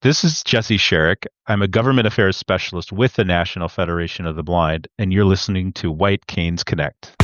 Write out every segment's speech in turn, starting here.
This is Jesse Shirek. I'm a government affairs specialist with the National Federation of the Blind, and you're listening to White Canes Connect.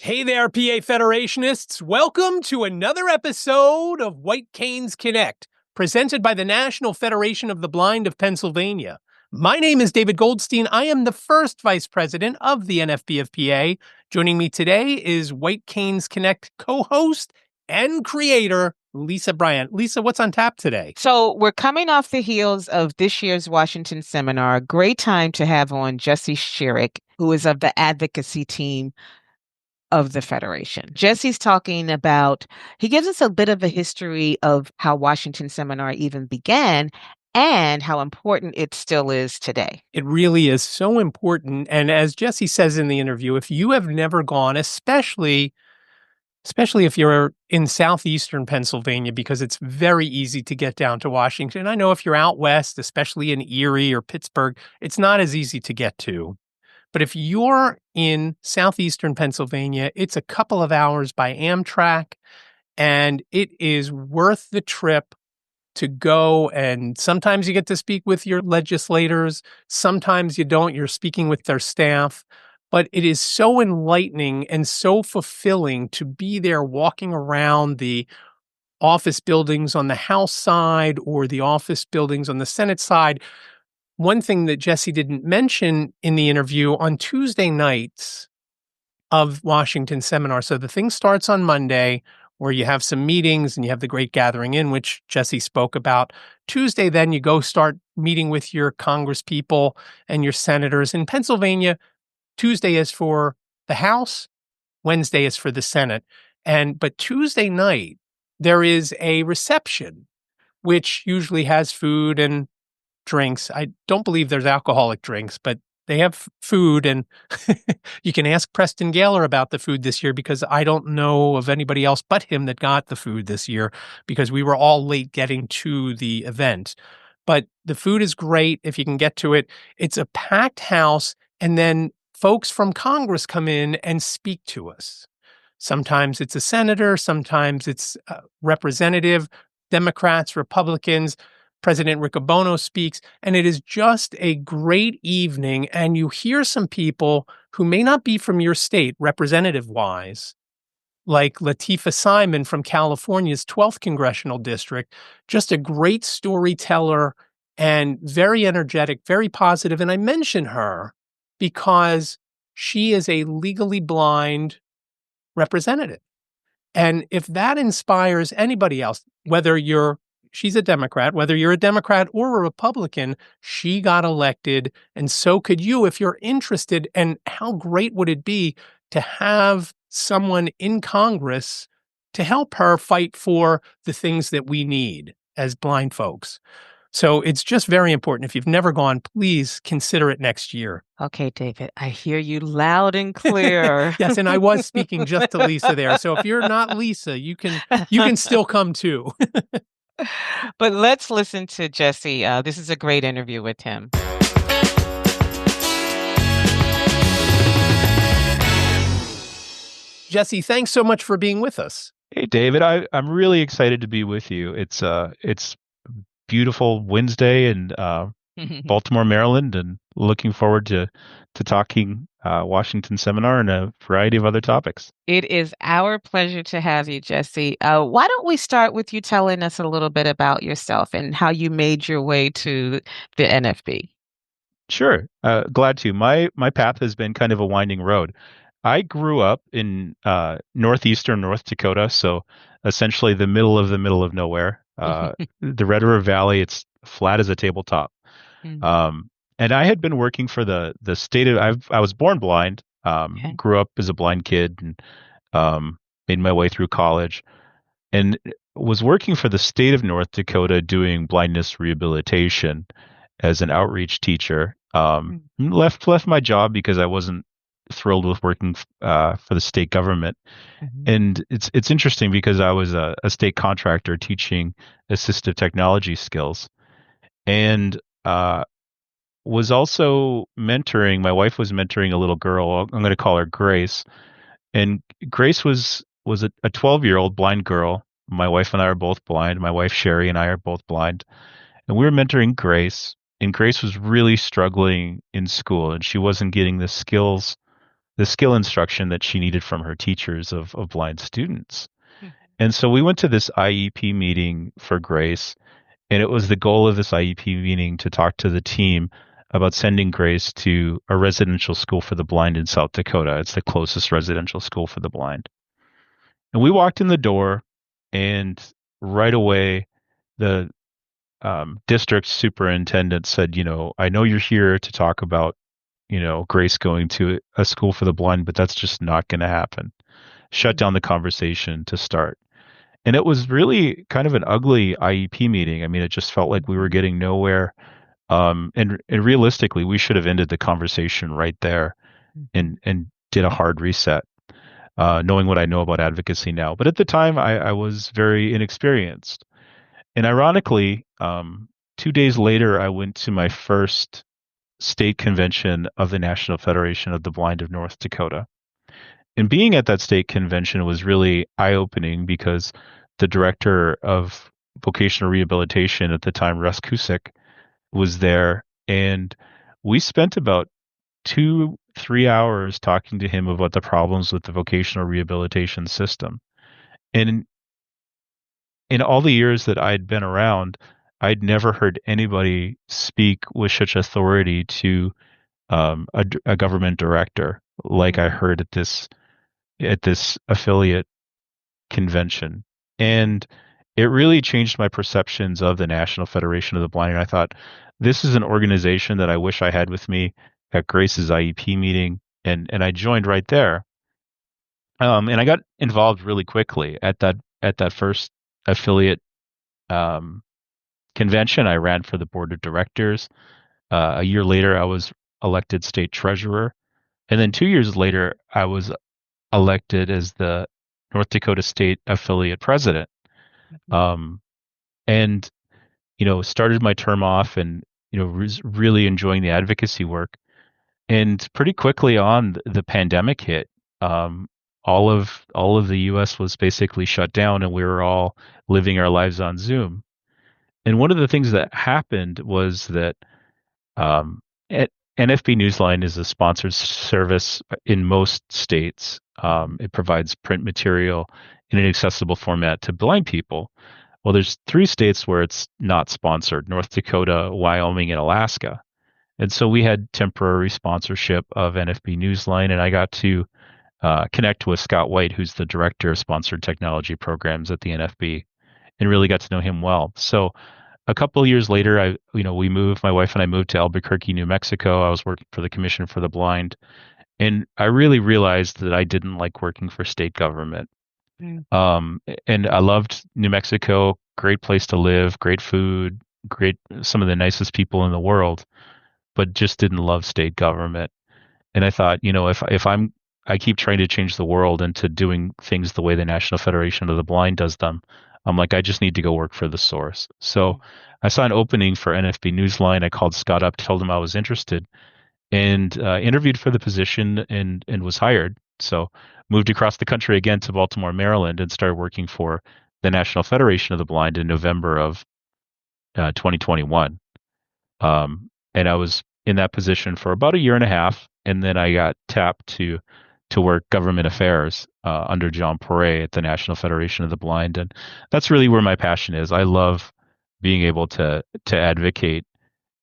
Hey there, PA Federationists. Welcome to another episode of White Canes Connect, presented by the National Federation of the Blind of Pennsylvania. My name is David Goldstein. I am the first vice president of the NFB of PA. Joining me today is White Canes Connect co-host and creator, Lisa Bryant. Lisa, what's on tap today? So we're coming off the heels of this year's Washington seminar. Great time to have on Jesse Shirek, who is of the advocacy team of the Federation. Jesse's talking about, he gives us a bit of a history of how Washington Seminar even began and how important it still is today. It really is so important. And as Jesse says in the interview, if you have never gone, especially if you're in southeastern Pennsylvania, because it's very easy to get down to Washington. I know if you're out west, especially in Erie or Pittsburgh, it's not as easy to get to. But if you're in southeastern Pennsylvania, it's a couple of hours by Amtrak, and it is worth the trip to go. And sometimes you get to speak with your legislators. Sometimes you don't. You're speaking with their staff. But it is so enlightening and so fulfilling to be there walking around the office buildings on the House side or the office buildings on the Senate side. One thing that Jesse didn't mention in the interview, on Tuesday nights of Washington Seminar, so the thing starts on Monday where you have some meetings and you have the Great Gathering In, which Jesse spoke about. Tuesday, then you go start meeting with your Congress people and your senators. In Pennsylvania, Tuesday is for the House, Wednesday is for the Senate. But Tuesday night, there is a reception, which usually has food and drinks. I don't believe there's alcoholic drinks, but they have food, and you can ask Preston Gaylor about the food this year because I don't know of anybody else but him that got the food this year because we were all late getting to the event. But the food is great if you can get to it. It's a packed house, and then folks from Congress come in and speak to us. Sometimes it's a senator, sometimes it's a representative, Democrats, Republicans. President Riccobono speaks, and it is just a great evening. And you hear some people who may not be from your state, representative-wise, like Latifah Simon from California's 12th Congressional District, just a great storyteller and very energetic, very positive. And I mention her because she is a legally blind representative. And if that inspires anybody else, she's a Democrat, whether you're a Democrat or a Republican, she got elected, and so could you if you're interested. And how great would it be to have someone in Congress to help her fight for the things that we need as blind folks? So it's just very important. If you've never gone, please consider it next year. Okay, David, I hear you loud and clear. Yes, and I was speaking just to Lisa there. So if you're not Lisa, you can still come too. But let's listen to Jesse. This is a great interview with him. Jesse, thanks so much for being with us. Hey, David, I'm really excited to be with you. It's beautiful Wednesday in Baltimore, Maryland, and looking forward to talking Washington Seminar and a variety of other topics. It is our pleasure to have you, Jesse. Why don't we start with you telling us a little bit about yourself and how you made your way to the NFB? Sure, glad to. My path has been kind of a winding road. I grew up in northeastern North Dakota, so essentially the middle of nowhere. The Red River Valley, it's flat as a tabletop. And I had been working for the state of, I was born blind, grew up as a blind kid, and made my way through college, and was working for the state of North Dakota doing blindness rehabilitation as an outreach teacher. Left my job because I wasn't thrilled with working for the state government. And it's interesting because I was a state contractor teaching assistive technology skills. And was also mentoring. My wife was mentoring a little girl. I'm going to call her Grace. And Grace was a 12-year-old blind girl. My wife and I are both blind. My wife Sherry and I are both blind. And we were mentoring Grace. And Grace was really struggling in school, and she wasn't getting the skill instruction that she needed from her teachers of blind students. And so we went to this IEP meeting for Grace, and it was the goal of this IEP meeting to talk to the team about sending Grace to a residential school for the blind in South Dakota. It's the closest residential school for the blind. And we walked in the door, and right away, the district superintendent said, I know you're here to talk about, Grace going to a school for the blind, but that's just not going to happen. Shut down the conversation to start. And it was really kind of an ugly IEP meeting. I mean, it just felt like we were getting nowhere. And realistically, we should have ended the conversation right there and did a hard reset, knowing what I know about advocacy now. But at the time, I was very inexperienced. And ironically, 2 days later, I went to my first state convention of the National Federation of the Blind of North Dakota. And being at that state convention was really eye-opening because the director of vocational rehabilitation at the time, Russ Cusick, was there. And we spent about 2-3 hours talking to him about the problems with the vocational rehabilitation system. And in all the years that I'd been around, I'd never heard anybody speak with such authority to a government director like I heard at this affiliate convention. And it really changed my perceptions of the National Federation of the Blind. And I thought, this is an organization that I wish I had with me at Grace's IEP meeting. And I joined right there. And I got involved really quickly at that first affiliate convention. I ran for the board of directors. A year later, I was elected state treasurer. And then 2 years later, I was elected as the North Dakota State affiliate president. And, started my term off and, was really enjoying the advocacy work. And pretty quickly on, the pandemic hit. All of the U.S. was basically shut down, and we were all living our lives on Zoom. And one of the things that happened was that NFB-NEWSLINE is a sponsored service in most states. It provides print material in an accessible format to blind people. Well, there's 3 states where it's not sponsored: North Dakota, Wyoming, and Alaska. And so we had temporary sponsorship of NFB-NEWSLINE, and I got to connect with Scott White, who's the director of sponsored technology programs at the NFB, and really got to know him well. So a couple of years later, my wife and I moved to Albuquerque, New Mexico. I was working for the Commission for the Blind, and I really realized that I didn't like working for state government. And I loved New Mexico, great place to live, great food, some of the nicest people in the world, but just didn't love state government. And I thought, if I keep trying to change the world into doing things the way the National Federation of the Blind does them, I'm like, I just need to go work for the source. So I saw an opening for NFB-NEWSLINE. I called Scott up, told him I was interested, and interviewed for the position and was hired. So moved across the country again to Baltimore, Maryland, and started working for the National Federation of the Blind in November of 2021. And I was in that position for about a year and a half, and then I got tapped to work government affairs under John Poret at the National Federation of the Blind, and that's really where my passion is. I love being able to advocate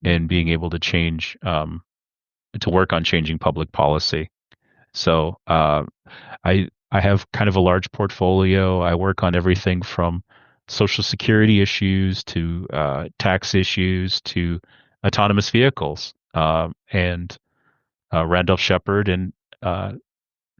and being able to change, to work on changing public policy. So I have kind of a large portfolio. I work on everything from Social Security issues to tax issues to autonomous vehicles, and Randolph Shepherd and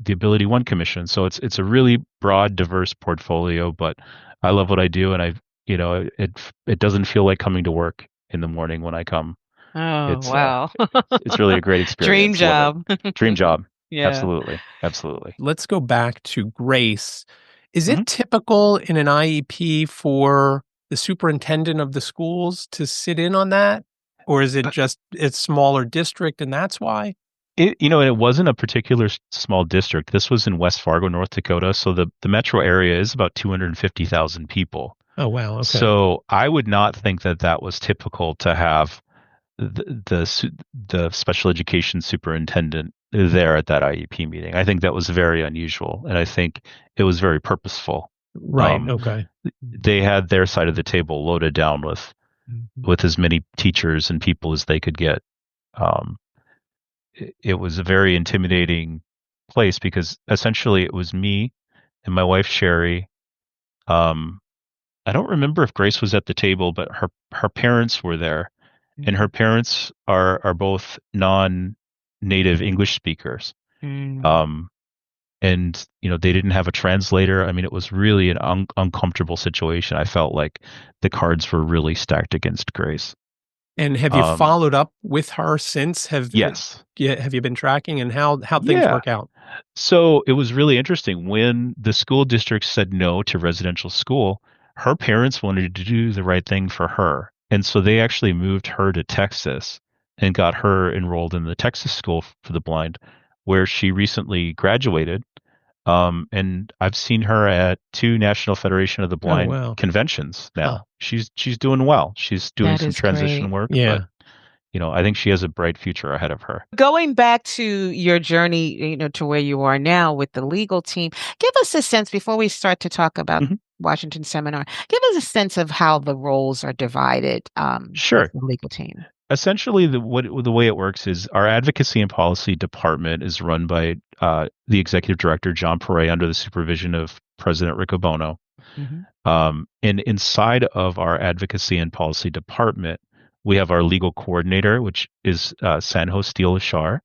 the Ability One Commission. So it's a really broad, diverse portfolio, but I love what I do, and it doesn't feel like coming to work in the morning when I come. Oh, wow. It's really a great experience. Dream job. Dream job. Yeah. Absolutely. Let's go back to Grace. Is it typical in an IEP for the superintendent of the schools to sit in on that? Or is it just it's smaller district and that's why? It wasn't a particular small district. This was in West Fargo, North Dakota. So the metro area is about 250,000 people. Oh, wow. Okay. So I would not think that that was typical to have the special education superintendent there at that IEP meeting. I think that was very unusual, and I think it was very purposeful. Right. Okay. They had their side of the table loaded down with as many teachers and people as they could get. It was a very intimidating place because essentially it was me and my wife Sherry. I don't remember if Grace was at the table, but her parents were there, and her parents are both non-native English speakers. And they didn't have a translator. I mean, it was really an uncomfortable situation. I felt like the cards were really stacked against Grace. And have you followed up with her since? Yes. Have you been tracking, and how things work out? So it was really interesting when the school district said no to residential school. Her parents wanted to do the right thing for her, and so they actually moved her to Texas and got her enrolled in the Texas School for the Blind, where she recently graduated. And I've seen her at 2 National Federation of the Blind conventions now. Oh. She's doing well. She's doing some transition work. Yeah. But, I think she has a bright future ahead of her. Going back to your journey, to where you are now with the legal team, give us a sense before we start to talk about Washington Seminar. Give us a sense of how the roles are divided. Sure. With the legal team. Essentially, the way it works is our advocacy and policy department is run by the executive director, John Perret, under the supervision of President Rick Bono. And inside of our advocacy and policy department, we have our legal coordinator, which is Sanho Steele-Ashar.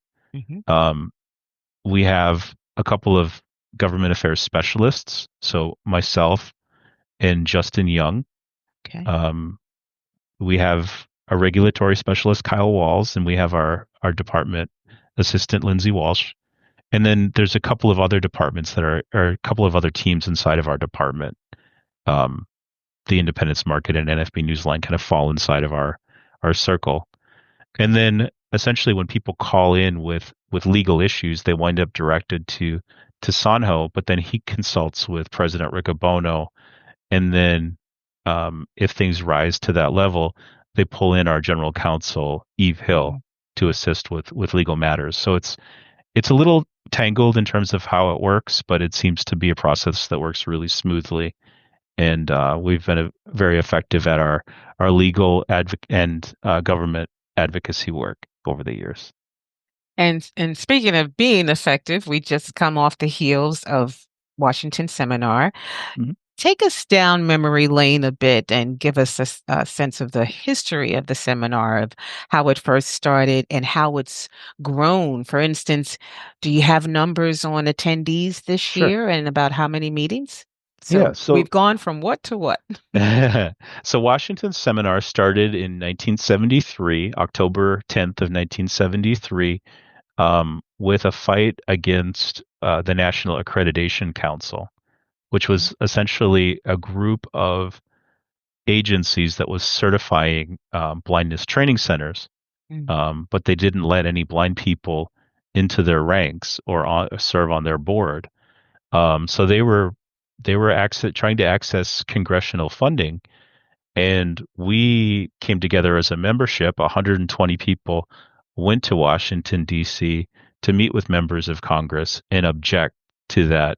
We have a couple of government affairs specialists, so myself and Justin Young. Okay. We have a regulatory specialist, Kyle Walls, and we have our department assistant, Lindsay Walsh. And then there's a couple of other departments that are a couple of other teams inside of our department. The Independence Market and NFB-NEWSLINE kind of fall inside of our circle. And then essentially when people call in with legal issues, they wind up directed to Sanho, but then he consults with President Rick Bono. And then if things rise to that level, they pull in our general counsel, Eve Hill, to assist with legal matters. So it's a little tangled in terms of how it works, but it seems to be a process that works really smoothly. And we've been very effective at our legal and government advocacy work over the years. And speaking of being effective, we just come off the heels of Washington Seminar. Take us down memory lane a bit and give us a sense of the history of the seminar, of how it first started and how it's grown. For instance, do you have numbers on attendees this year and about how many meetings? So we've gone from what to what? So Washington Seminar started in 1973, October 10th of 1973, with a fight against the National Accreditation Council, which was essentially a group of agencies that was certifying blindness training centers, but they didn't let any blind people into their ranks or serve on their board. So they were trying to access congressional funding, and we came together as a membership. 120 people went to Washington, D.C. to meet with members of Congress and object to that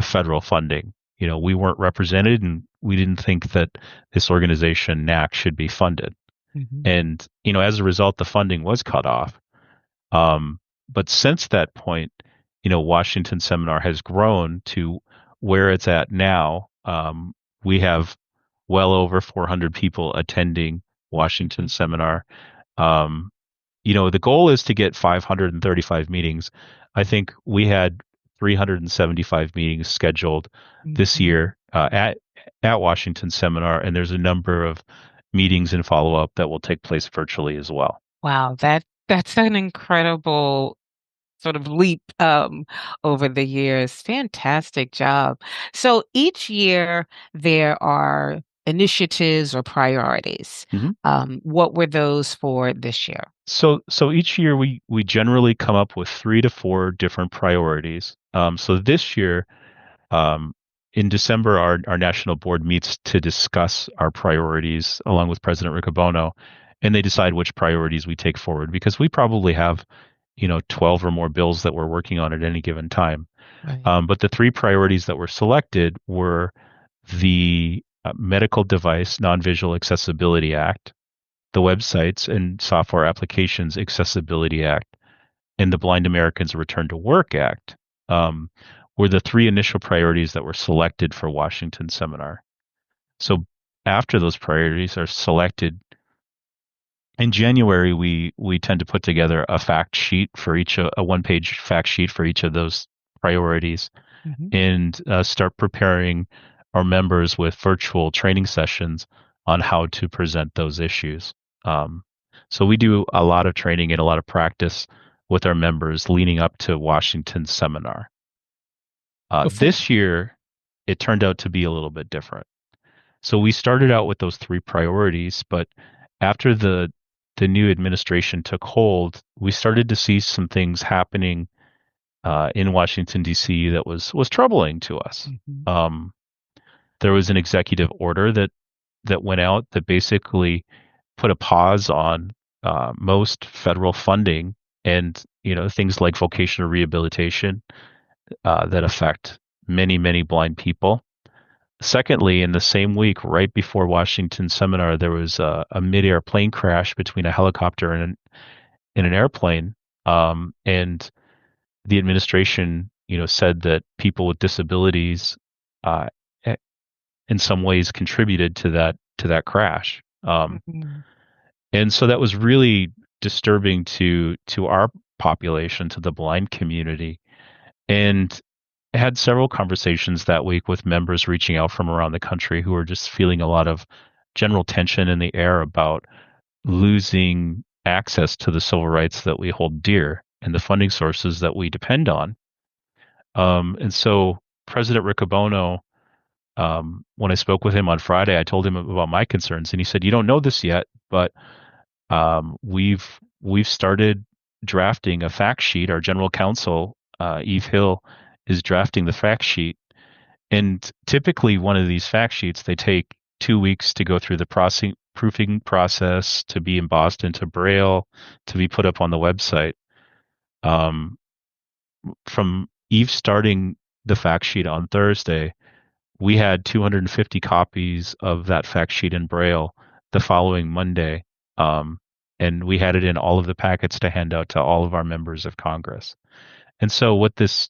federal funding. We weren't represented, and we didn't think that this organization, NAC, should be funded. And, as a result, the funding was cut off. But since that point, Washington Seminar has grown to where it's at now. We have well over 400 people attending Washington Seminar. The goal is to get 535 meetings. I think we had 375 meetings scheduled this year at Washington Seminar, and there's a number of meetings and follow-up that will take place virtually as well. Wow, that's an incredible sort of leap over the years. Fantastic job. So each year there are initiatives or priorities. What were those for this year? So each year we generally come up with 3 to 4 different priorities. So this year, um, in December, our national board meets to discuss our priorities along with President Riccobono, and they decide which priorities we take forward because we probably have, 12 or more bills that we're working on at any given time. Right. But the 3 priorities that were selected were the Medical Device Non-Visual Accessibility Act, the Websites and Software Applications Accessibility Act, and the Blind Americans Return to Work Act, were the 3 initial priorities that were selected for Washington seminar. So after those priorities are selected, in January we tend to put together a fact sheet for a one-page fact sheet for each of those priorities, and start preparing our members with virtual training sessions on how to present those issues. So we do a lot of training and a lot of practice with our members leading up to Washington seminar. This year, it turned out to be a little bit different. So we started out with those 3 priorities, but after the new administration took hold, we started to see some things happening in Washington, D.C. that was troubling to us. There was an executive order that went out that basically put a pause on most federal funding and things like vocational rehabilitation that affect many blind people. Secondly, in the same week, right before Washington seminar, there was a mid-air plane crash between a helicopter and an airplane, and the administration, said that people with disabilities, uh, in some ways, contributed to that crash. And so that was really disturbing to our population, to the blind community, and had several conversations that week with members reaching out from around the country who were just feeling a lot of general tension in the air about losing access to the civil rights that we hold dear and the funding sources that we depend on. And so President Riccobono, when I spoke with him on Friday, I told him about my concerns, and he said, "You don't know this yet, but we've started drafting a fact sheet. Our general counsel, Eve Hill, is drafting the fact sheet. And typically one of these fact sheets, they take 2 weeks to go through the proofing process, to be embossed into Braille, to be put up on the website. From Eve starting the fact sheet on Thursday, we had 250 copies of that fact sheet in Braille the following Monday. And we had it in all of the packets to hand out to all of our members of Congress. And so what this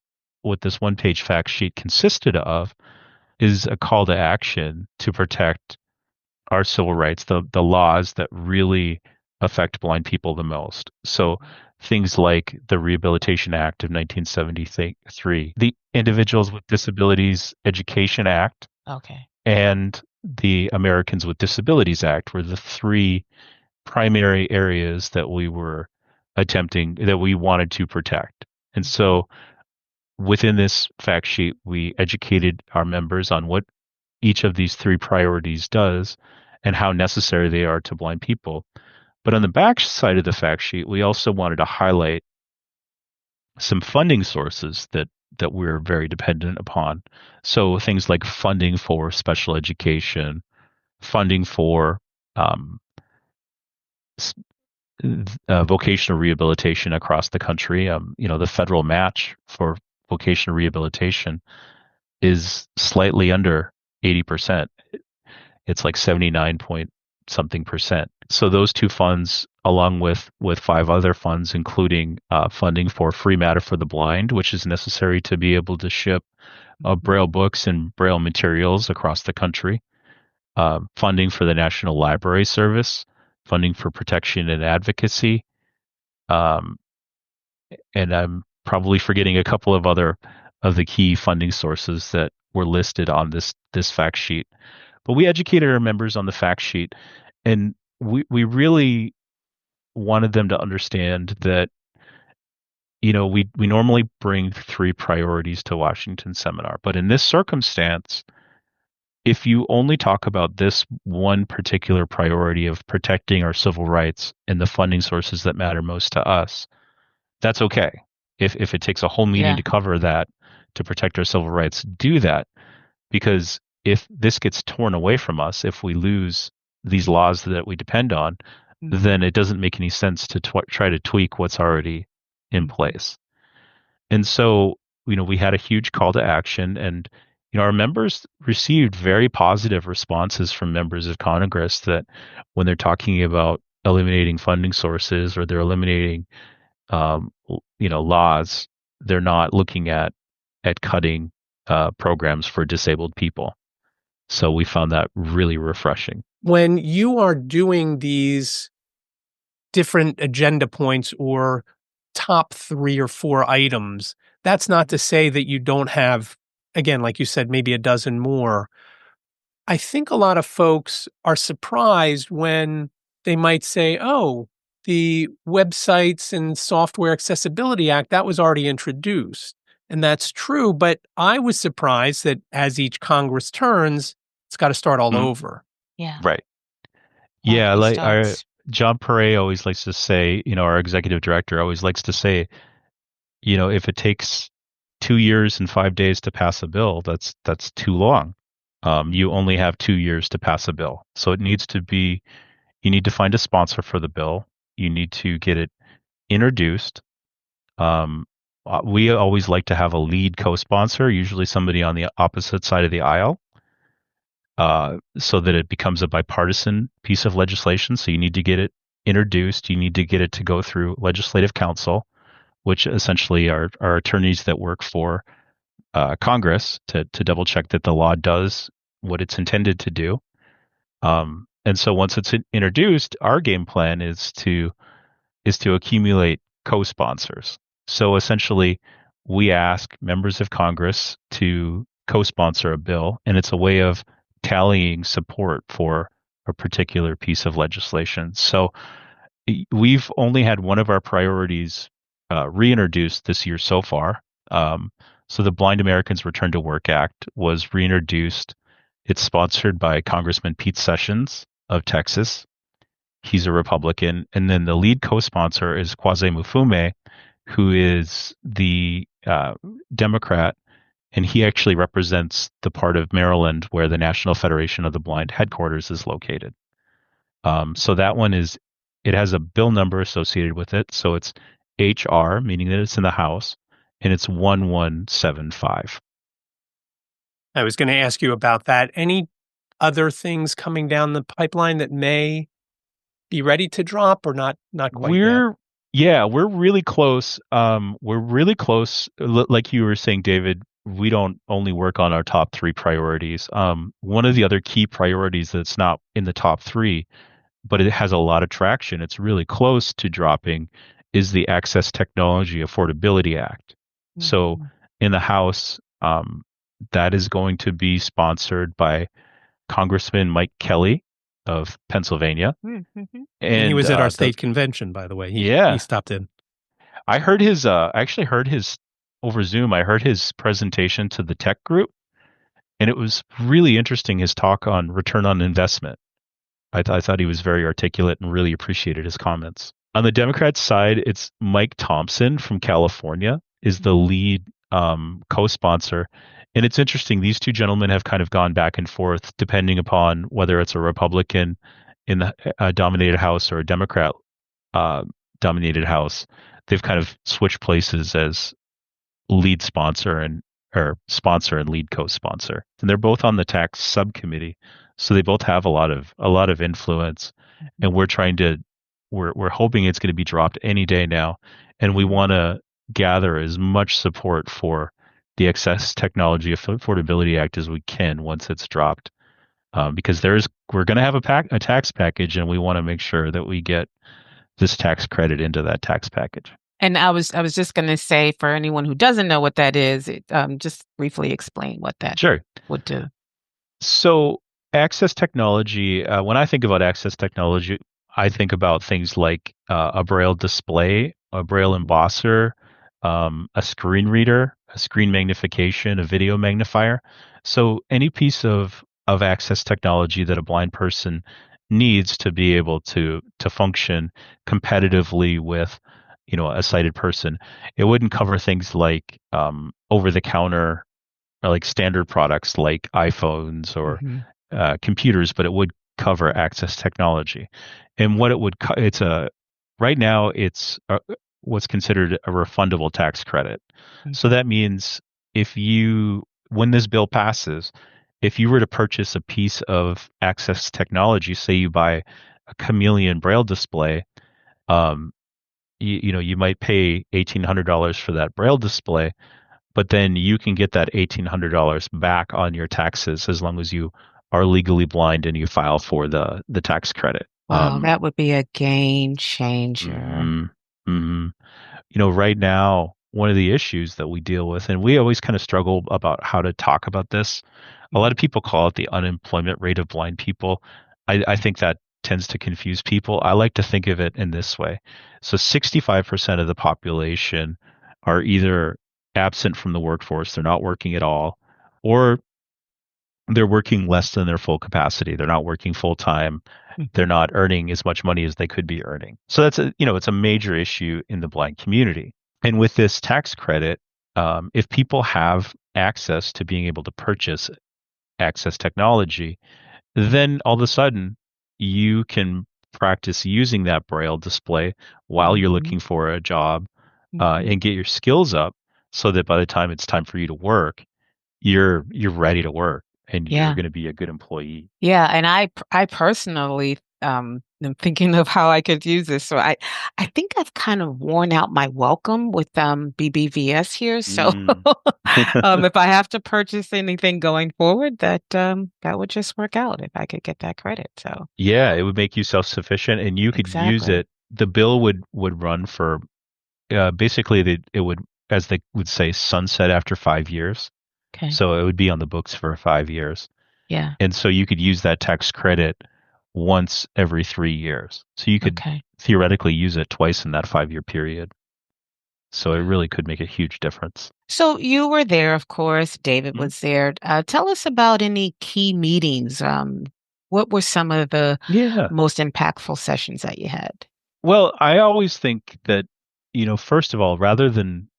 one-page fact sheet consisted of is a call to action to protect our civil rights, the laws that really affect blind people the most. So things like the Rehabilitation Act of 1973, the Individuals with Disabilities Education Act, and the Americans with Disabilities Act were the 3 primary areas that we wanted to protect. And so within this fact sheet, we educated our members on what each of these 3 priorities does and how necessary they are to blind people. But on the back side of the fact sheet, we also wanted to highlight some funding sources that we're very dependent upon. So things like funding for special education, funding for vocational rehabilitation across the country. The federal match for vocational rehabilitation is slightly under 80%. It's like 79 point something percent. So those 2 funds, along with 5 other funds, including funding for free matter for the blind, which is necessary to be able to ship Braille books and Braille materials across the country, funding for the National Library Service, funding for protection and advocacy, and I'm probably forgetting a couple of other of the key funding sources that were listed on this fact sheet. But we educated our members on the fact sheet, and we really wanted them to understand that we normally bring 3 priorities to Washington seminar, but in this circumstance, if you only talk about this one particular priority of protecting our civil rights and the funding sources that matter most to us, that's okay. If it takes a whole meeting Yeah. to cover that, to protect our civil rights, do that. Because if this gets torn away from us, if we lose these laws that we depend on, then it doesn't make any sense to try to tweak what's already in place. And so, we had a huge call to action, and our members received very positive responses from members of Congress that when they're talking about eliminating funding sources or they're eliminating, laws, they're not looking at cutting programs for disabled people. So we found that really refreshing. When you are doing these different agenda points or top 3 or 4 items, that's not to say that you don't have, again, like you said, maybe a dozen more. I think a lot of folks are surprised when they might say, oh, the Websites and Software Accessibility Act, that was already introduced. And that's true, but I was surprised that as each Congress turns, it's got to start all over. Yeah. Right. Yeah, Like John Perret always likes to say, our executive director always likes to say, if it takes 2 years and 5 days to pass a bill, that's too long. You only have 2 years to pass a bill. So you need to find a sponsor for the bill. You need to get it introduced. We always like to have a lead co-sponsor, usually somebody on the opposite side of the aisle, so that it becomes a bipartisan piece of legislation. So you need to get it introduced. You need to get it to go through legislative council, which essentially are attorneys that work for Congress to double check that the law does what it's intended to do. And so once it's introduced, our game plan is to accumulate co-sponsors. So essentially, we ask members of Congress to co-sponsor a bill, and it's a way of tallying support for a particular piece of legislation. So we've only had one of our priorities reintroduced this year so far. So the Blind Americans Return to Work Act was reintroduced. It's sponsored by Congressman Pete Sessions of Texas. He's a Republican. And then the lead co-sponsor is Kwasi Mufume, who is the Democrat, and he actually represents the part of Maryland where the National Federation of the Blind headquarters is located. So that one it has a bill number associated with it. So it's HR, meaning that it's in the House, and it's 1175. I was going to ask you about that. Any other things coming down the pipeline that may be ready to drop or not quite yet? Yeah, we're really close. We're really close. Like you were saying, David, we don't only work on our top 3 priorities. One of the other key priorities that's not in the top 3, but it has a lot of traction, it's really close to dropping, is the Access Technology Affordability Act. So in the House, that is going to be sponsored by Congressman Mike Kelly of Pennsylvania. And he was at our state convention, by the way. He stopped in. I heard actually heard his over Zoom. I heard his presentation to the tech group, and it was really interesting, his talk on return on investment. I thought he was very articulate and really appreciated his comments. On the Democrats side, it's Mike Thompson from California is the lead co-sponsor. And it's interesting, these two gentlemen have kind of gone back and forth depending upon whether it's a Republican in the dominated House or a Democrat dominated House. They've kind of switched places as lead sponsor or sponsor and lead co-sponsor. And they're both on the tax subcommittee, so they both have a lot of influence. And we're hoping it's going to be dropped any day now, and we want to gather as much support for the Access Technology Affordability Act as we can once it's dropped, because we're going to have a tax package, and we want to make sure that we get this tax credit into that tax package. And I was just going to say, for anyone who doesn't know what that is, just briefly explain what that would do. So access technology, when I think about access technology, I think about things like a braille display, a braille embosser, a screen reader, a screen magnification, a video magnifier. So any piece of of access technology that a blind person needs to be able to function competitively with, a sighted person. It wouldn't cover things like over the counter or like standard products like iPhones or Hmm. computers, but it would cover access technology. And what it would, it's a, right now it's what's considered a refundable tax credit. So that means if you, when this bill passes, if you were to purchase a piece of access technology, say you buy a Chameleon Braille display, um, you might pay $1,800 for that Braille display, but then you can get that $1,800 back on your taxes as long as you are legally blind and you file for the tax credit. Wow, that would be a game changer. Mhm, mhm. Right now, one of the issues that we deal with, and we always kind of struggle about how to talk about this. A lot of people call it the unemployment rate of blind people. I think that tends to confuse people. I like to think of it in this way. So 65% of the population are either absent from the workforce, they're not working at all, or they're working less than their full capacity. They're not working full time. They're Mhm. not earning as much money as they could be earning. So that's it's a major issue in the blind community. And with this tax credit, if people have access to being able to purchase access technology, then all of a sudden you can practice using that Braille display while you're Mhm. looking for a job Mhm. and get your skills up so that by the time it's time for you to work, you're ready to work and you're Yeah. going to be a good employee. Yeah, and I personally am thinking of how I could use this. So I think I've kind of worn out my welcome with BBVS here. So Mm. if I have to purchase anything going forward, that would just work out if I could get that credit. So Yeah, it would make you self-sufficient and you could use exactly. it. The bill would run for basically it would, as they would say, sunset after 5 years. Okay. So it would be on the books for 5 years. Yeah. And so you could use that tax credit once every 3 years. So you could Okay. theoretically use it twice in that 5-year period. So it really could make a huge difference. So you were there, of course. David Mhm. was there. Tell us about any key meetings. What were some of the Yeah. most impactful sessions that you had? Well, I always think that, first of all, rather than,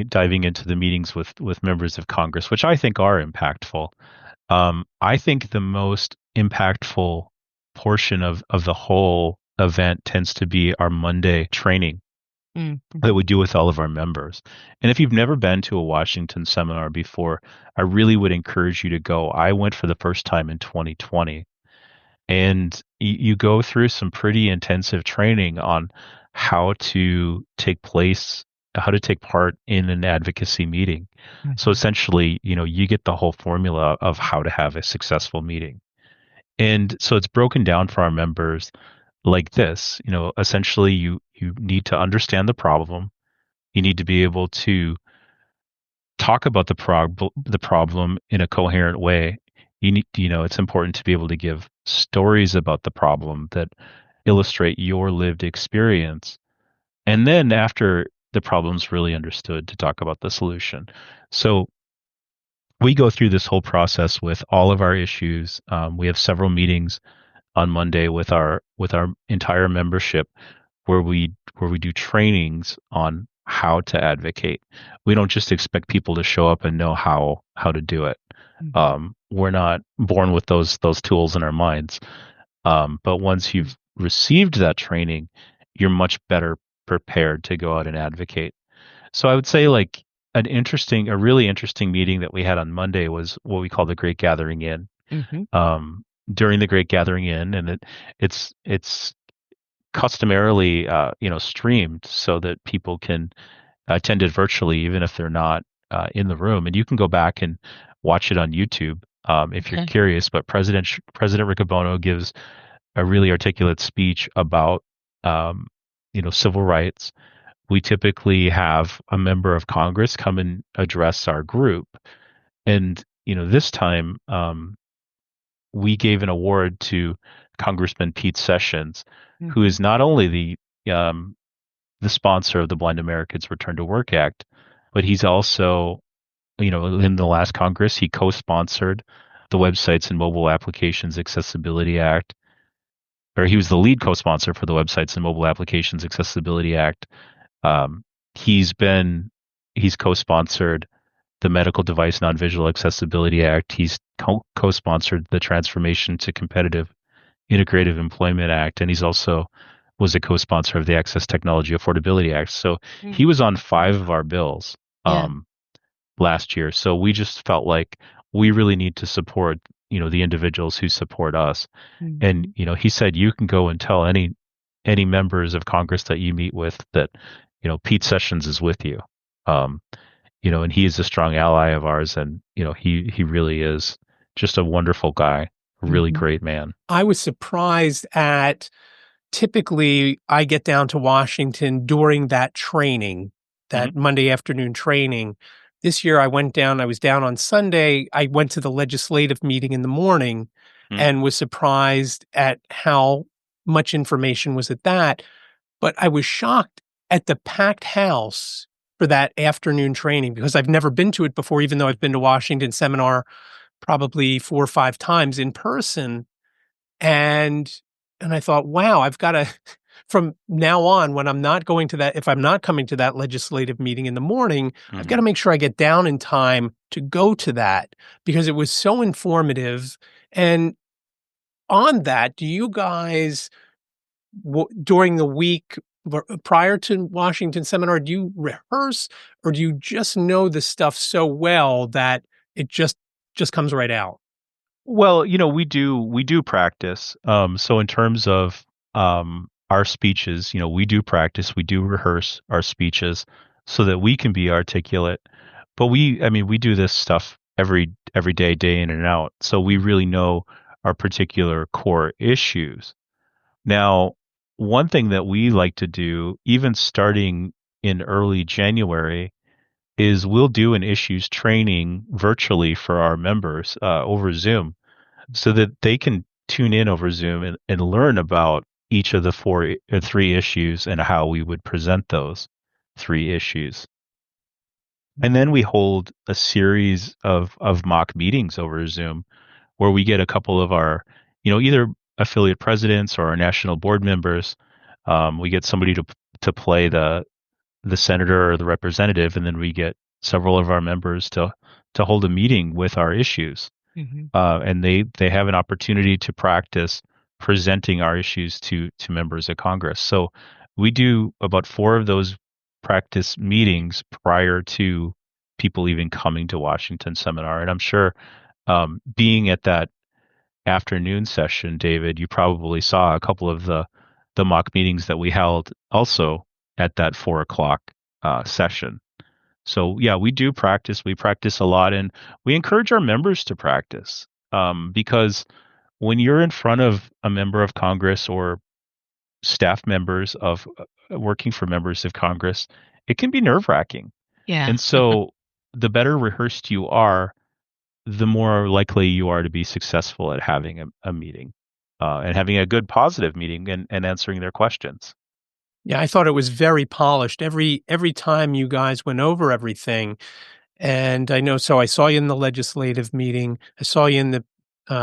diving into the meetings with members of Congress, which I think are impactful, I think the most impactful portion of the whole event tends to be our Monday training that Mm-hmm. we do with all of our members. And if you've never been to a Washington seminar before, I really would encourage you to go. I went for the first time in 2020, and you go through some pretty intensive training on how to how to take part in an advocacy meeting. So Hmm. essentially, you get the whole formula of how to have a successful meeting. And so it's broken down for our members like this. Essentially you need to understand the problem. You need to be able to talk about the problem in a coherent way. It's important to be able to give stories about the problem that illustrate your lived experience. And then after the problem's really understood, to talk about the solution. So we go through this whole process with all of our issues. We have several meetings on Monday with our entire membership where we do trainings on how to advocate. We don't just expect people to show up and know how to do it. Hmm. We're not born with those tools in our minds. But once you've received that training, you're much better prepared to go out and advocate. So I would say like a really interesting meeting that we had on Monday was what we call the Great Gathering In. Hmm. Um, During the Great Gathering In, and it's customarily streamed so that people can attend it virtually even if they're not in the room, and you can go back and watch it on YouTube if you're Okay. curious. But President Riccobono gives a really articulate speech about civil rights. We typically have a member of Congress come and address our group, and this time we gave an award to Congressman Pete Sessions, who Hmm. is not only the sponsor of the Blind Americans Return to Work Act, but he's also, in the last Congress, he co-sponsored the Websites and Mobile Applications Accessibility Act, or he was the lead co-sponsor for the Websites and Mobile Applications Accessibility Act. Um, he's co-sponsored the Medical Device Non-Visual Accessibility Act. He's co-sponsored the Transformation to Competitive Integrative Employment Act, and he's also was a co-sponsor of the Access Technology Affordability Act. So he was on 5 of our bills Yeah. last year. So we just felt like we really need to support, the individuals who support us. And, he said, you can go and tell any members of Congress that you meet with that, Pete Sessions is with you. And he is a strong ally of ours. And, he really is just a wonderful guy, a really great man. I was surprised at typically I get down to Washington during that training, that Monday afternoon training. This year I went down, I was down on Sunday. I went to the legislative meeting in the morning and was surprised at how much information was at that. But I was shocked at the packed house for that afternoon training because I've never been to it before, even though I've been to Washington seminar probably 4 or 5 times in person. And I thought, wow, I've got to, from now on, when I'm not going to that, if I'm not coming to that legislative meeting in the morning, I've got to make sure I get down in time to go to that because it was so informative. And on that, do you guys, during the week prior to Washington seminar, do you rehearse or do you just know the stuff so well that it just comes right out? Well, we do practice. So in terms of our speeches, we do practice, we do rehearse our speeches so that we can be articulate. But we do this stuff every day, day in and out. So we really know our particular core issues. Now, one thing that we like to do, even starting in early January, is we'll do an issues training virtually for our members over Zoom so that they can tune in over Zoom and learn about each of the 3 issues and how we would present those 3 issues. And then we hold a series of mock meetings over Zoom where we get a couple of our, either affiliate presidents or our national board members. We get somebody to play the senator or the representative, and then we get several of our members to hold a meeting with our issues. And they have an opportunity to practice presenting our issues to members of Congress. So we do about 4 of those practice meetings prior to people even coming to Washington seminar. And I'm sure being at that afternoon session, David, you probably saw a couple of the mock meetings that we held also at that 4:00 session. So yeah, we do practice. We practice a lot, and we encourage our members to practice because when you're in front of a member of Congress or staff members of working for members of Congress, it can be nerve-wracking. Yeah. And so the better rehearsed you are, the more likely you are to be successful at having a meeting and having a good positive meeting and answering their questions. Yeah, I thought it was very polished every time you guys went over everything. And I know, so I saw you in the legislative meeting. I saw you in the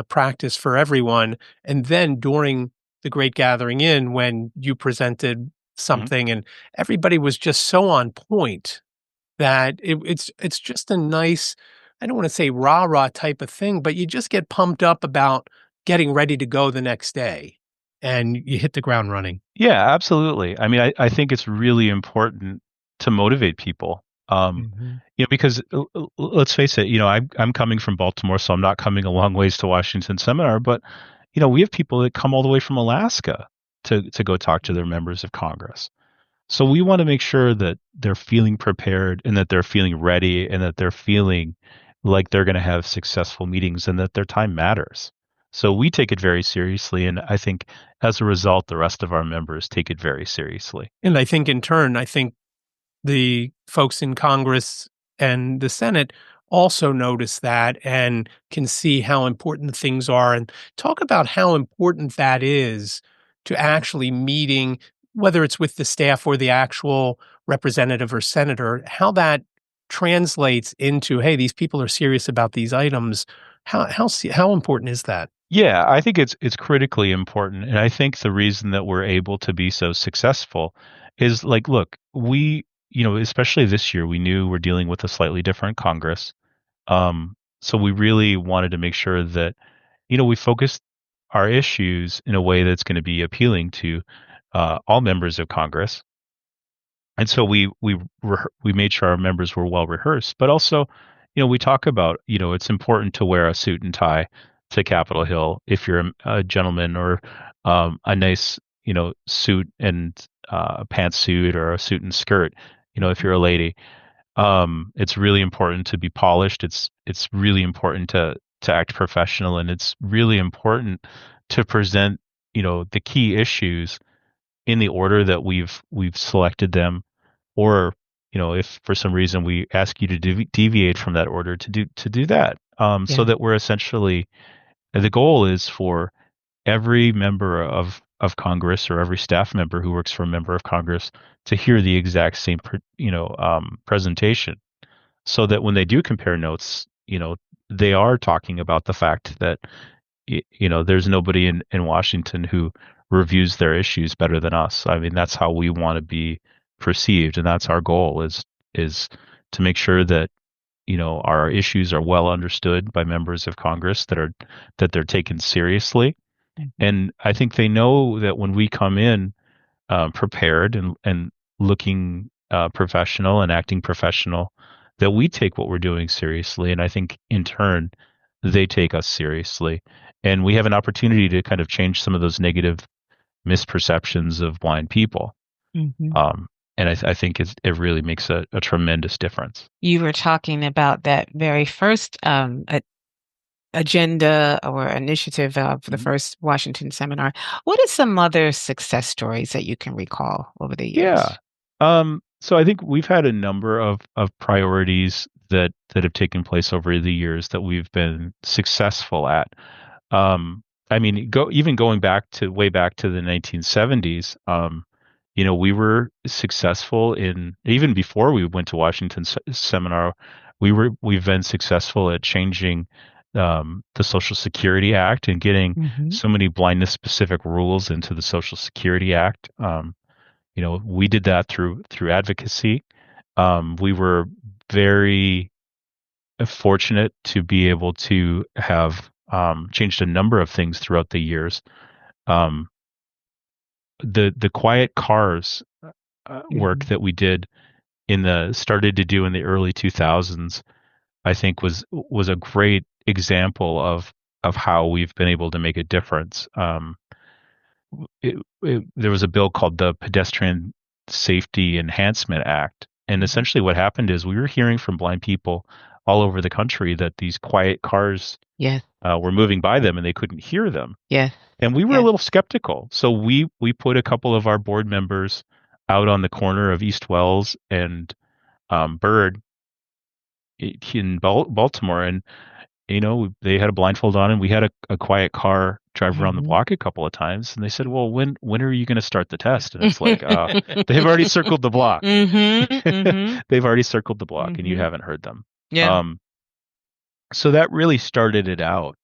practice for everyone. And then during the Great Gathering In, when you presented something and everybody was just so on point that it's just a nice, I don't want to say rah-rah type of thing, but you just get pumped up about getting ready to go the next day and you hit the ground running. Yeah, absolutely. I mean, I think it's really important to motivate people. Because let's face it, I'm coming from Baltimore, so I'm not coming a long ways to Washington seminar, but we have people that come all the way from Alaska to go talk to their members of Congress. So we want to make sure that they're feeling prepared and that they're feeling ready and that they're feeling like they're going to have successful meetings and that their time matters. So we take it very seriously. And I think as a result, the rest of our members take it very seriously. And I think in turn, I think the folks in Congress and the Senate also notice that and can see how important things are and talk about how important that is to actually meeting, whether it's with the staff or the actual representative or senator, how that translates into, hey, these people are serious about these items How important is that? Yeah, I think it's critically important, and I think the reason that we're able to be so successful is like, look, especially this year, we knew we're dealing with a slightly different Congress. So we really wanted to make sure that, we focused our issues in a way that's going to be appealing to all members of Congress. And so we made sure our members were well rehearsed, but also, we talk about, it's important to wear a suit and tie to Capitol Hill if you're a gentleman, or a nice, suit and a pantsuit, or a suit and skirt, if you're a lady. It's really important to be polished. It's really important to act professional, and it's really important to present, the key issues in the order that we've selected them, or, if for some reason we ask you to deviate from that order, to do that, so Yeah. that we're essentially, the goal is for every member of Congress, or every staff member who works for a member of Congress, to hear the exact same presentation, so that when they do compare notes, they are talking about the fact that there's nobody in Washington who reviews their issues better than us. I mean, that's how we want to be perceived, and that's our goal, is to make sure that, our issues are well understood by members of Congress, that they're taken seriously. And I think they know that when we come in prepared, and looking professional and acting professional, that we take what we're doing seriously. And I think in turn, they take us seriously. And we have an opportunity to kind of change some of those negative misperceptions of blind people. Mhm. And I think it really makes a tremendous difference. You were talking about that very first agenda or initiative of the first Washington seminar. What are some other success stories that you can recall over the years? Yeah. So I think we've had a number of priorities that have taken place over the years that we've been successful at. I mean, going way back to the 1970s. We were successful in, even before we went to Washington seminar. We've been successful at changing the Social Security Act, and getting Mhm. so many blindness specific rules into the Social Security Act. We did that through advocacy. We were very fortunate to be able to have changed a number of things throughout the years. Um, the quiet cars work Mhm. that we started to do in the early 2000s, I think was a great example of how we've been able to make a difference. There was a bill called the Pedestrian Safety Enhancement Act. And Mhm. essentially what happened is, we were hearing from blind people all over the country that these quiet cars Yes. were moving by them, and they couldn't hear them. Yes. And we were a Yes. little skeptical. So we put a couple of our board members out on the corner of East Wells and Bird in Baltimore, and they had a blindfold on, and we had a quiet car drive around the Mhm. block a couple of times, and they said, "Well, when are you going to start the test?" And it's like, they've already circled the block. Mhm. Mhm. They've already circled the block, and you Mhm. haven't heard them. Yeah. Um, so that really started it out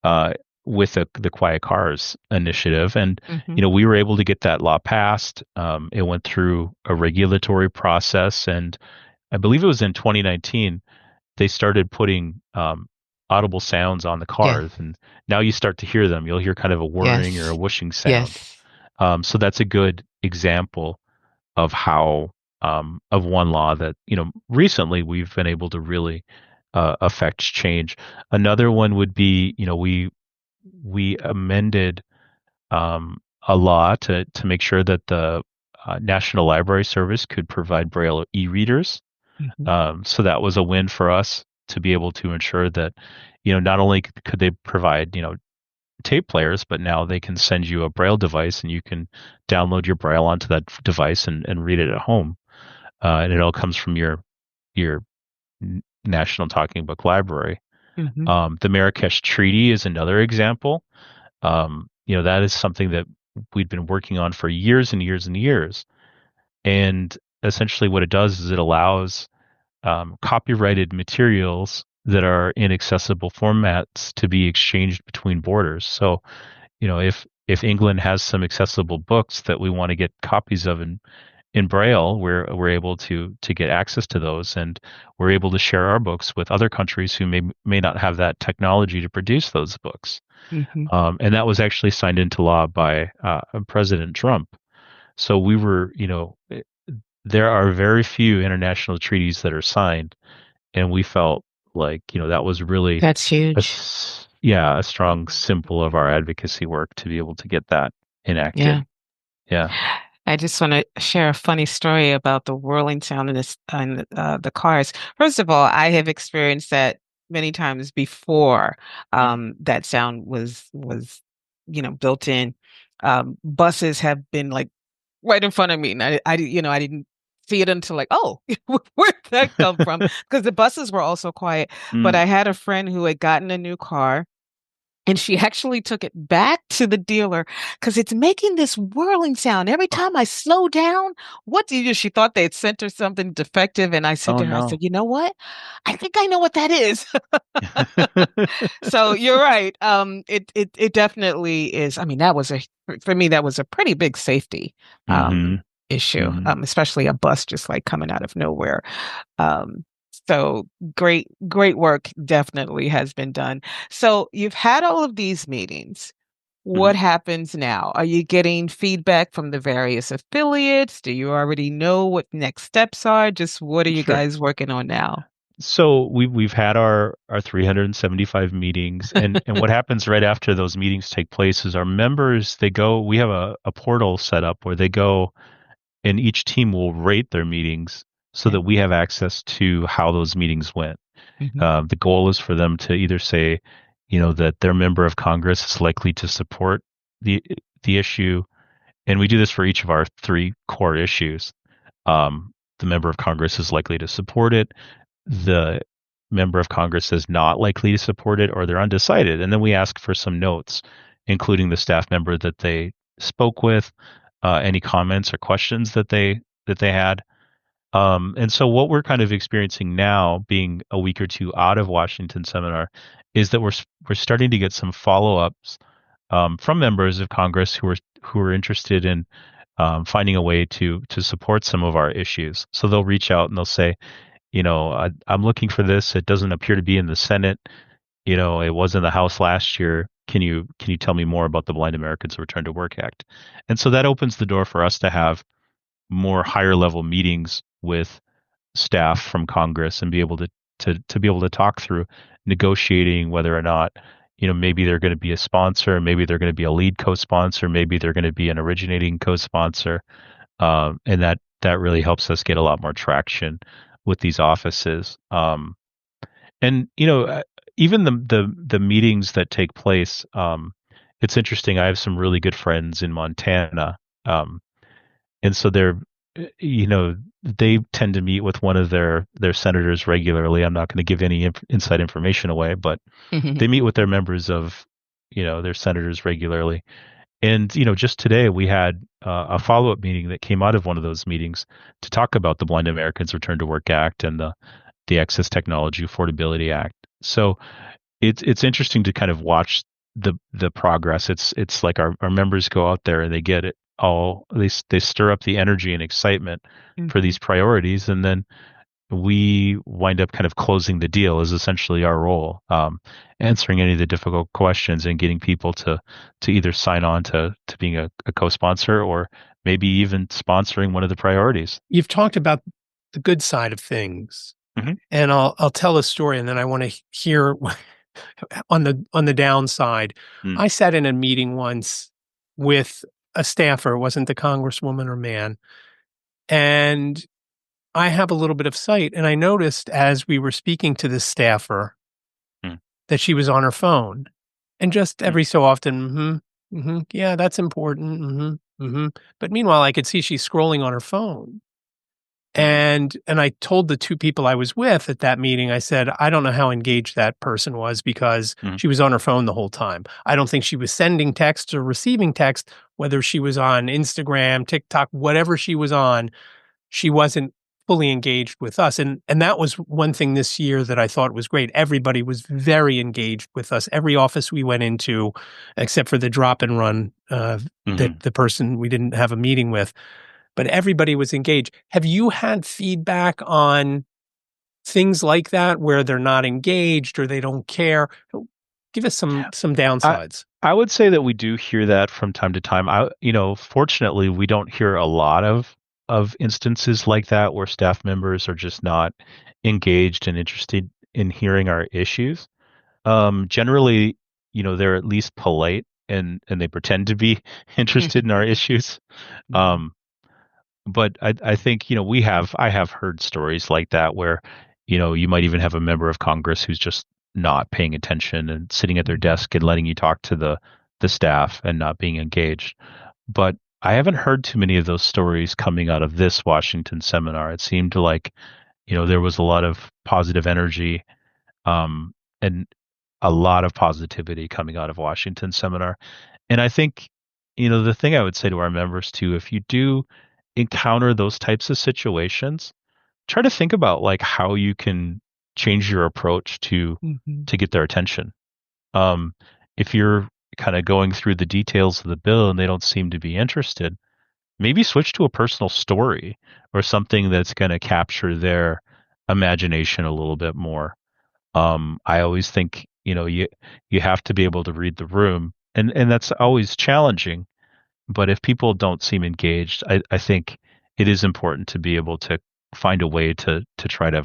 uh, with the Quiet Cars initiative, and Mhm. we were able to get that law passed. It went through a regulatory process, and I believe it was in 2019 they started putting audible sounds on the Yes. cars, and now you start to hear them. You'll hear kind of a whirring or a Yes. whooshing sound. Yes. So that's a good example of how of one law that recently we've been able to really affect change. Another one would be, we amended a law to make sure that the National Library Service could provide Braille e-readers. Mhm. So that was a win for us, to be able to ensure that, not only could they provide, tape players, but now they can send you a Braille device, and you can download your Braille onto that device, and read it at home. And it all comes from your National Talking Book Library. Mhm. The Marrakesh Treaty is another example. That is something that we'd been working on for years and years and years. And essentially what it does is, it allows copyrighted materials that are in accessible formats to be exchanged between borders. So, if England has some accessible books that we want to get copies of in Braille, we're able to get access to those, and we're able to share our books with other countries who may not have that technology to produce those books. Mhm. And that was actually signed into law by President Trump. So we were, there are very few international treaties that are signed, and we felt like, that was really That's huge. a strong symbol of our advocacy work to be able to get that Yeah. enacted. Yeah. I just want to share a funny story about the whirling sound in the cars. First of all, I have experienced that many times before. That sound was built in. Buses have been like right in front of me, and I didn't see it until like, oh, where'd that come from? Because the buses were also quiet. But Mm. I had a friend who had gotten a new car. And she actually took it back to the dealer because it's making this whirling sound every time I slow down. What do you do? She thought they had sent her something defective. And I said Oh to her, I said, no. you know what? I think I know what that is. So you're right. It definitely is. I mean, for me, that was a pretty big safety Hmm. issue, Hmm. especially a bus just like coming out of nowhere. Um, so great work definitely has been done. So you've had all of these meetings. Hmm. What happens now? Are you getting feedback from the various affiliates? Do you already know what next steps are? Just what are you Sure. guys working on now? So we've had our 375 meetings, and what happens right after those meetings take place is our members, we have a portal set up where they go, and each team will rate their meetings so Okay. that we have access to how those meetings went. Mhm. The goal is for them to either say, that their member of Congress is likely to support the the issue, and we do this for each of our three core issues. The member of Congress is likely to support it. The member of Congress is not likely to support it, or they're undecided. And then we ask for some notes, including the staff member that they spoke with, any comments or questions that they had. And so what we're kind of experiencing now, being a week or two out of Washington seminar, is that we're starting to get some follow-ups from members of Congress who are interested in finding a way to support some of our issues. So they'll reach out and they'll say, I'm looking for this. It doesn't appear to be in the Senate. It was in the House last year. Can you tell me more about the Blind Americans Return to Work Act? And so that opens the door for us to have more higher level meetings with staff from Congress and be able to be able to talk through negotiating whether or not, maybe they're going to be a sponsor, maybe they're going to be a lead co-sponsor, maybe they're going to be an originating co-sponsor, and that really helps us get a lot more traction with these offices. And even the meetings that take place, it's interesting. I have some really good friends in Montana, and so they tend to meet with one of their senators regularly. I'm not going to give any inside information away, but they meet with their members of their senators regularly. And just today we had a follow-up meeting that came out of one of those meetings to talk about the Blind Americans Return to Work Act and the Access Technology Affordability Act. So it's interesting to kind of watch the progress. It's like our members go out there and they get it all. They stir up the energy and excitement for Mhm. these priorities, and then we wind up kind of closing the deal is essentially our role, answering any of the difficult questions and getting people to either sign on to being a co-sponsor or maybe even sponsoring one of the priorities. You've talked about the good side of things, Hmm. and I'll tell a story, and then I want to hear on the downside. Mm. I sat in a meeting once with a staffer, it wasn't the congresswoman or man, and I have a little bit of sight, and I noticed as we were speaking to this staffer Mm. that she was on her phone, and just Mm. every so often, yeah, that's important, but meanwhile, I could see she's scrolling on her phone. Mm. And I told the two people I was with at that meeting, I said, "I don't know how engaged that person was because Mm. she was on her phone the whole time. I don't think she was sending texts or receiving text, whether she was on Instagram, TikTok, whatever she was on, she wasn't fully engaged with us. And that was one thing this year that I thought was great. Everybody was very engaged with us. Every office we went into, except for the drop and run, that the person we didn't have a meeting with, but everybody was engaged. Have you had feedback on things like that where they're not engaged or they don't care? Give us some downsides. I would say that we do hear that from time to time. Fortunately, we don't hear a lot of instances like that where staff members are just not engaged and interested in hearing our issues. Generally, they're at least polite and they pretend to be interested in our issues. But I think, I have heard stories like that where, you might even have a member of Congress who's just not paying attention and sitting at their desk and letting you talk to the staff and not being engaged. But I haven't heard too many of those stories coming out of this Washington seminar. It seemed like, there was a lot of positive energy, and a lot of positivity coming out of Washington seminar. And I think, the thing I would say to our members too, if you do encounter those types of situations, try to think about like how you can change your approach to get their attention. If you're kind of going through the details of the bill and they don't seem to be interested, maybe switch to a personal story or something that's going to capture their imagination a little bit more. I always think, you have to be able to read the room, and that's always challenging. But if people don't seem engaged, I think it is important to be able to find a way to try to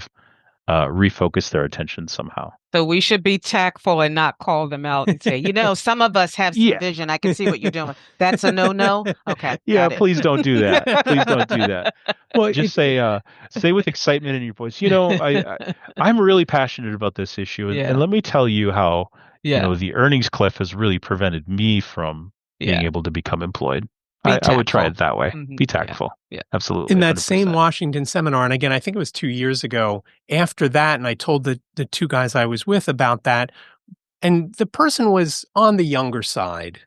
refocus their attention somehow. So we should be tactful and not call them out and say, some of us have some vision. I can see what you're doing. That's a no-no? Okay. Yeah, please don't do that. Please don't do that. Well, just say with excitement in your voice, I'm really passionate about this issue. And let me tell you how, the earnings cliff has really prevented me from being able to become employed. I would try it that way. Be tactful. Yeah, absolutely. In that 100%. same Washington seminar, and again, I think it was 2 years ago, after that, and I told the two guys I was with about that, and the person was on the younger side.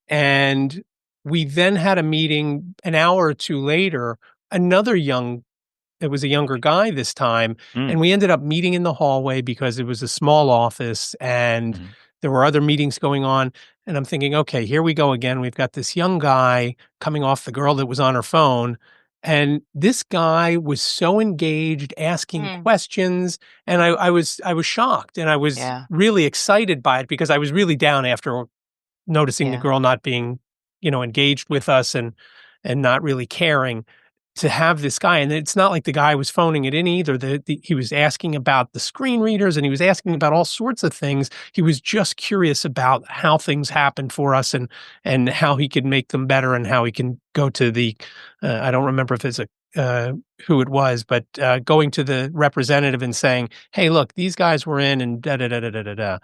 And we then had a meeting an hour or two later, it was a younger guy this time, and we ended up meeting in the hallway because it was a small office and there were other meetings going on. And I'm thinking, okay, here we go again. We've got this young guy coming off the girl that was on her phone. And this guy was so engaged, asking questions. And I was shocked, and I was really excited by it because I was really down after noticing the girl not being, engaged with us and not really caring. To have this guy, and it's not like the guy was phoning it in either. He was asking about the screen readers, and he was asking about all sorts of things. He was just curious about how things happened for us and how he could make them better and how he can go to the, I don't remember if it's who it was, but going to the representative and saying, hey, look, these guys were in and da-da-da-da-da-da.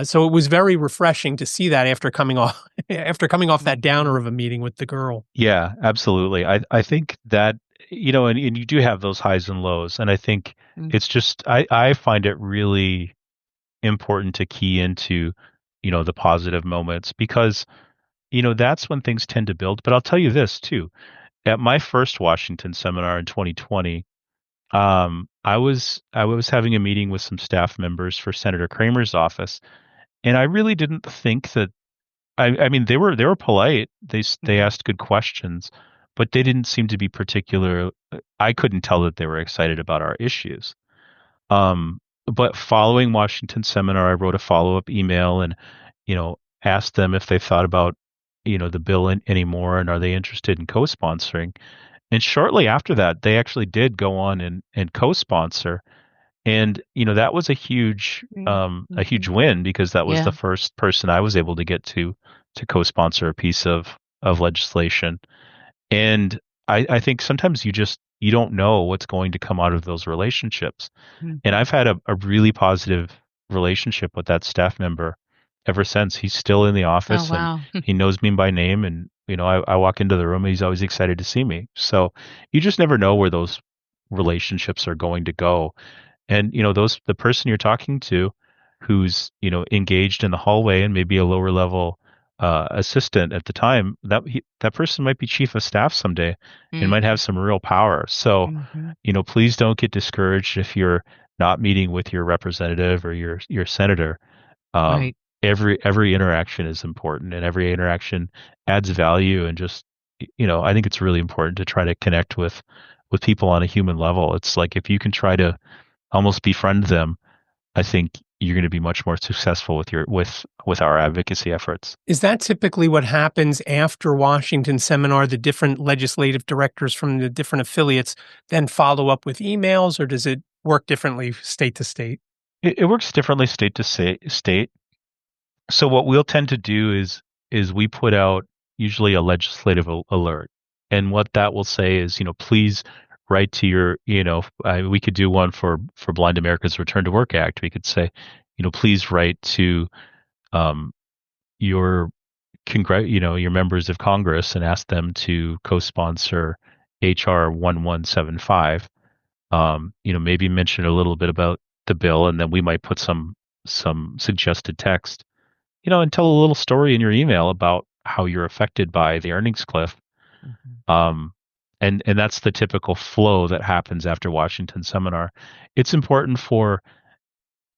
So it was very refreshing to see that after coming off that downer of a meeting with the girl. Yeah, absolutely. I think that, and you do have those highs and lows. And I think it's just, I find it really important to key into, the positive moments because, that's when things tend to build. But I'll tell you this too. At my first Washington seminar in 2020, I was having a meeting with some staff members for Senator Kramer's office, and I really didn't think that. I mean, they were polite. They asked good questions, but they didn't seem to be particular. I couldn't tell that they were excited about our issues. But following Washington seminar, I wrote a follow-up email and, asked them if they thought about, the bill anymore and are they interested in co-sponsoring. And shortly after that, they actually did go on and co-sponsor. And, that was a huge win because that was the first person I was able to get to co-sponsor a piece of legislation. And I think sometimes you don't know what's going to come out of those relationships. And I've had a really positive relationship with that staff member ever since. He's still in the office and he knows me by name. And, I walk into the room and he's always excited to see me. So you just never know where those relationships are going to go. And, the person you're talking to who's, engaged in the hallway and maybe a lower level assistant at the time, that person might be chief of staff someday and might have some real power. So, Mm-hmm. please don't get discouraged if you're not meeting with your representative or your senator. Right. Every interaction is important, and every interaction adds value. And just, I think it's really important to try to connect with people on a human level. It's like if you can try to almost befriend them, I think you're going to be much more successful with our advocacy efforts. Is that typically what happens after Washington seminar? The different legislative directors from the different affiliates then follow up with emails, or does it work differently state to state? It works differently state to state. So what we'll tend to do is we put out usually a legislative alert, and what that will say is, please write to your, we could do one for Blind America's Return to Work Act. We could say, please write to um, your your members of Congress and ask them to co-sponsor HR 1175. Maybe mention a little bit about the bill, and then we might put some suggested text, and tell a little story in your email about how you're affected by the earnings cliff. Mm-hmm. And that's the typical flow that happens after Washington seminar. It's important for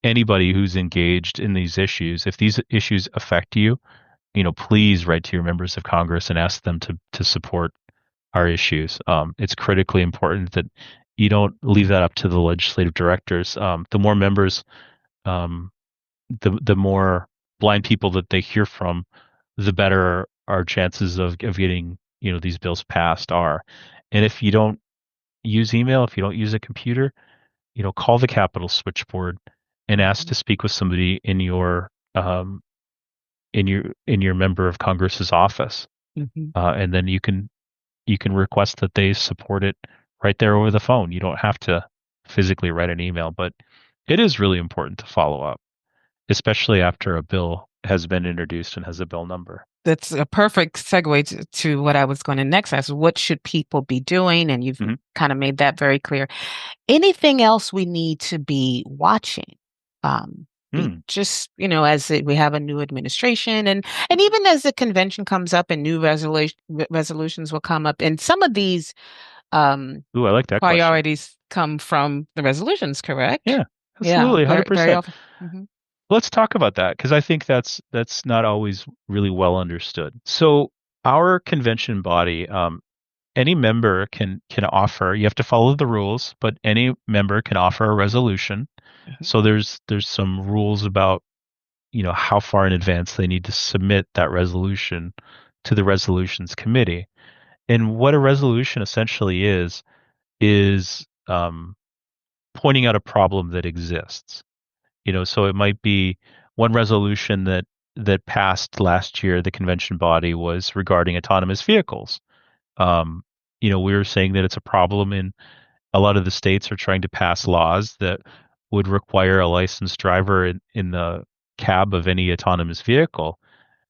anybody who's engaged in these issues. If these issues affect you, please write to your members of Congress and ask them to support our issues. It's critically important that you don't leave that up to the legislative directors. The more members, um, the more blind people that they hear from, the better our chances of getting these bills passed are. And if you don't use email, if you don't use a computer, call the Capitol switchboard and ask to speak with somebody in your member of Congress's office, Mm-hmm. and then you can request that they support it right there over the phone. You don't have to physically write an email, but it is really important to follow up, especially after a bill has been introduced and has a bill number. That's a perfect segue to what I was going to next ask. What should people be doing? And you've kind of made that very clear. Anything else we need to be watching? Just, as we have a new administration and even as the convention comes up and new resolutions will come up. And some of these Ooh, I like that priorities question. come from the resolutions, correct? Yeah, absolutely, Yeah, 100%. very often. Mm-hmm. Let's talk about that, because I think that's not always really well understood. So our convention body, any member can offer. You have to follow the rules, but any member can offer a resolution. Mm-hmm. So there's some rules about how far in advance they need to submit that resolution to the resolutions committee. And what a resolution essentially is pointing out a problem that exists. So it might be one resolution that passed last year. The convention body was regarding autonomous vehicles. We were saying that it's a problem in a lot of the states are trying to pass laws that would require a licensed driver in the cab of any autonomous vehicle.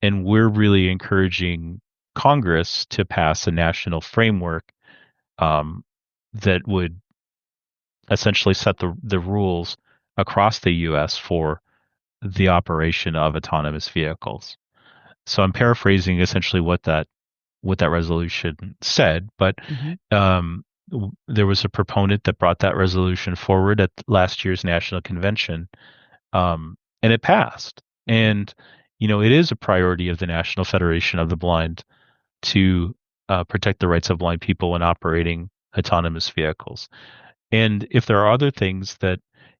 And we're really encouraging Congress to pass a national framework that would essentially set the rules across the U.S. for the operation of autonomous vehicles. So I'm paraphrasing essentially what that resolution said, but there was a proponent that brought that resolution forward at last year's national convention, and it passed. And it is a priority of the National Federation of the Blind to protect the rights of blind people when operating autonomous vehicles. And if there are other things that,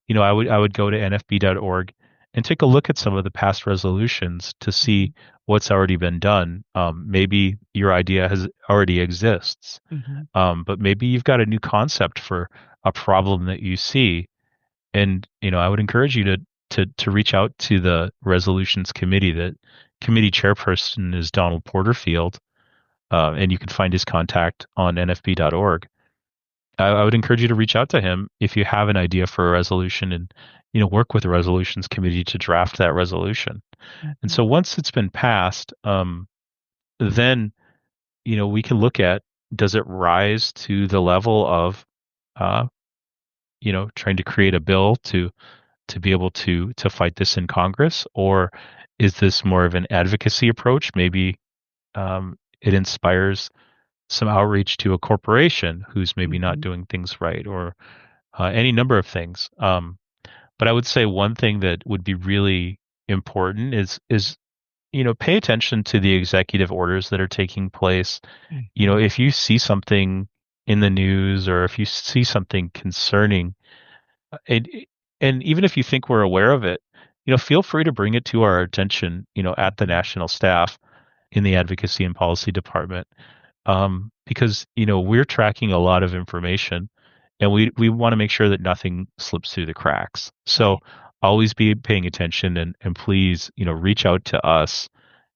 I would go to NFB.org and take a look at some of the past resolutions to see what's already been done. Maybe your idea already exists, but maybe you've got a new concept for a problem that you see. And, I would encourage you to reach out to the resolutions committee. The committee chairperson is Donald Porterfield, and you can find his contact on NFB.org. I would encourage you to reach out to him if you have an idea for a resolution, and work with the resolutions committee to draft that resolution. And so once it's been passed, then we can look at, does it rise to the level of trying to create a bill to to be able to fight this in Congress, or is this more of an advocacy approach? Maybe it inspires some outreach to a corporation who's maybe not doing things right, or any number of things. But I would say one thing that would be really important is pay attention to the executive orders that are taking place. If you see something in the news, or if you see something concerning, and, and even if you think we're aware of it, feel free to bring it to our attention, at the national staff in the advocacy and policy department. Because, we're tracking a lot of information, and we want to make sure that nothing slips through the cracks. So always be paying attention, and please, reach out to us,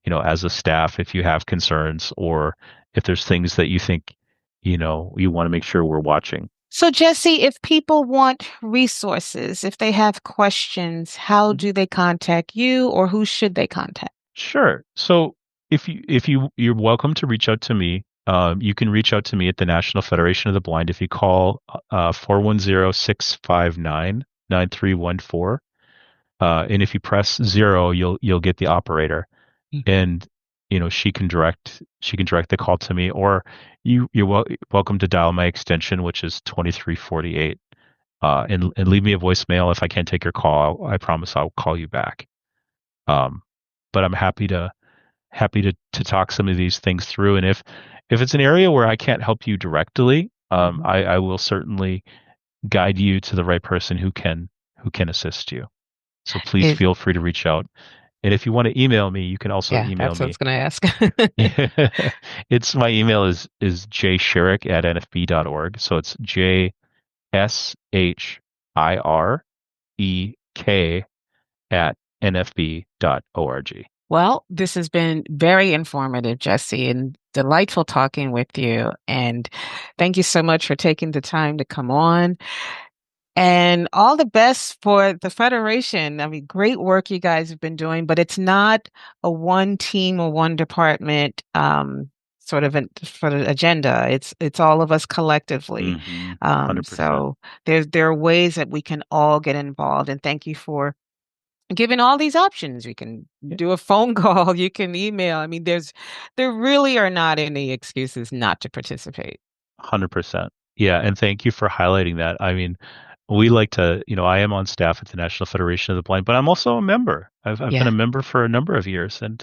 as a staff, if you have concerns, or if there's things that you think, you want to make sure we're watching. So, Jesse, if people want resources, if they have questions, how do they contact you, or who should they contact? Sure. So you're welcome to reach out to me. You can reach out to me at the National Federation of the Blind if you call 410-659-9314. And if you press 0, you'll get the operator, and she can direct the call to me, or you're welcome to dial my extension, which is 2348, and leave me a voicemail. If I can't take your call, I promise I'll call you back. But I'm happy to talk some of these things through, and if it's an area where I can't help you directly, I will certainly guide you to the right person who can assist you. So please feel free to reach out. And if you want to email me, you can also email me. That's what I was going to ask. My email is jshirek@nfb.org. So it's jshirek@nfb.org. Well, this has been very informative, Jesse, and delightful talking with you. And thank you so much for taking the time to come on. And all the best for the Federation. I mean, great work you guys have been doing, but it's not a one team or one department sort of agenda. It's all of us collectively. 100%. So there are ways that we can all get involved. And thank you for giving all these options. You can do a phone call, you can email. I mean, there really are not any excuses not to participate. 100%. Yeah, and thank you for highlighting that. I mean, we like to, I am on staff at the National Federation of the Blind, but I'm also a member. I've been a member for a number of years, and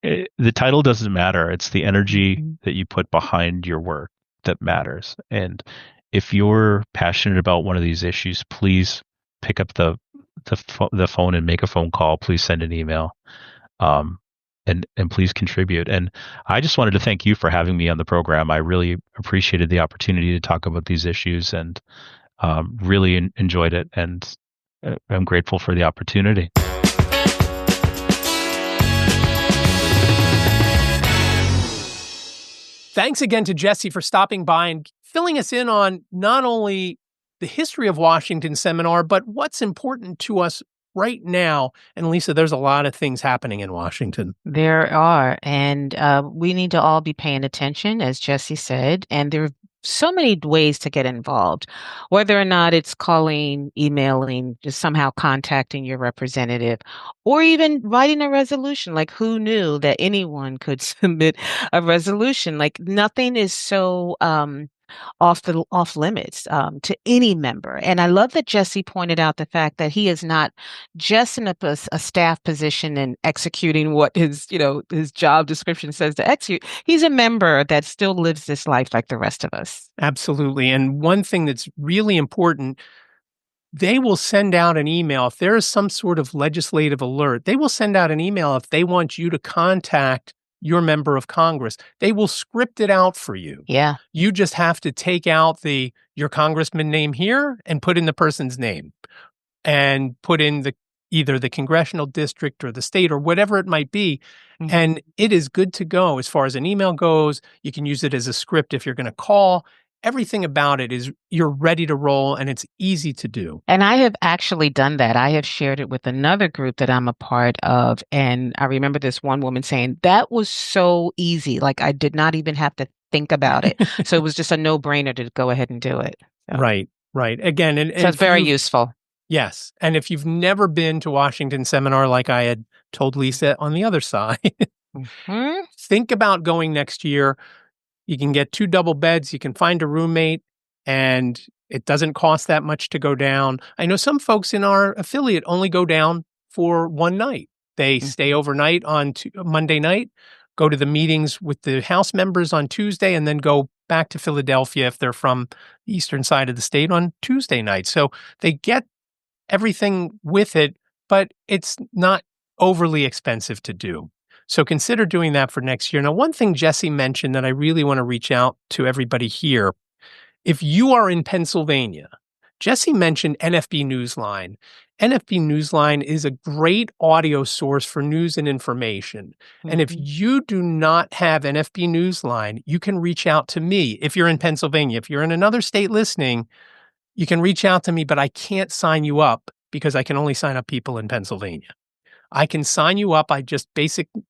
the title doesn't matter. It's the energy that you put behind your work that matters. And if you're passionate about one of these issues, please pick up the phone and make a phone call. Please send an email, and please contribute. And I just wanted to thank you for having me on the program. I really appreciated the opportunity to talk about these issues, and really enjoyed it. And I'm grateful for the opportunity. Thanks again to Jesse for stopping by and filling us in on not only the history of Washington Seminar, but what's important to us right now. And Lisa, there's a lot of things happening in Washington. There are, and we need to all be paying attention, as Jesse said, and there are so many ways to get involved, whether or not it's calling, emailing, just somehow contacting your representative, or even writing a resolution. Like, who knew that anyone could submit a resolution? Like, nothing is so off limits to any member. And I love that Jesse pointed out the fact that he is not just in a staff position and executing what his job description says to execute. He's a member that still lives this life like the rest of us. Absolutely. And one thing that's really important, they will send out an email. If there is some sort of legislative alert, they will send out an email if they want you to contact your member of Congress. They will script it out for you. Yeah. You just have to take out your congressman name here and put in the person's name, and put in either the congressional district or the state or whatever it might be. Mm-hmm. And it is good to go as far as an email goes. You can use it as a script if you're going to call. Everything about it is you're ready to roll, and it's easy to do. And I have actually done that. I have shared it with another group that I'm a part of. And I remember this one woman saying, that was so easy. Like, I did not even have to think about it. So it was just a no-brainer to go ahead and do it. So. Right. Again, and so it's very useful. Yes. And if you've never been to Washington Seminar, like I had told Lisa on the other side, think about going next year. You can get 2 double beds, you can find a roommate, and it doesn't cost that much to go down. I know some folks in our affiliate only go down for one night. They stay overnight on Monday night, go to the meetings with the House members on Tuesday, and then go back to Philadelphia if they're from the eastern side of the state on Tuesday night. So they get everything with it, but it's not overly expensive to do. So consider doing that for next year. Now, one thing Jesse mentioned that I really want to reach out to everybody here. If you are in Pennsylvania, Jesse mentioned NFB-NEWSLINE. NFB-NEWSLINE is a great audio source for news and information. And if you do not have NFB-NEWSLINE, you can reach out to me. If you're in Pennsylvania, if you're in another state listening, you can reach out to me, but I can't sign you up because I can only sign up people in Pennsylvania. I can sign you up. I just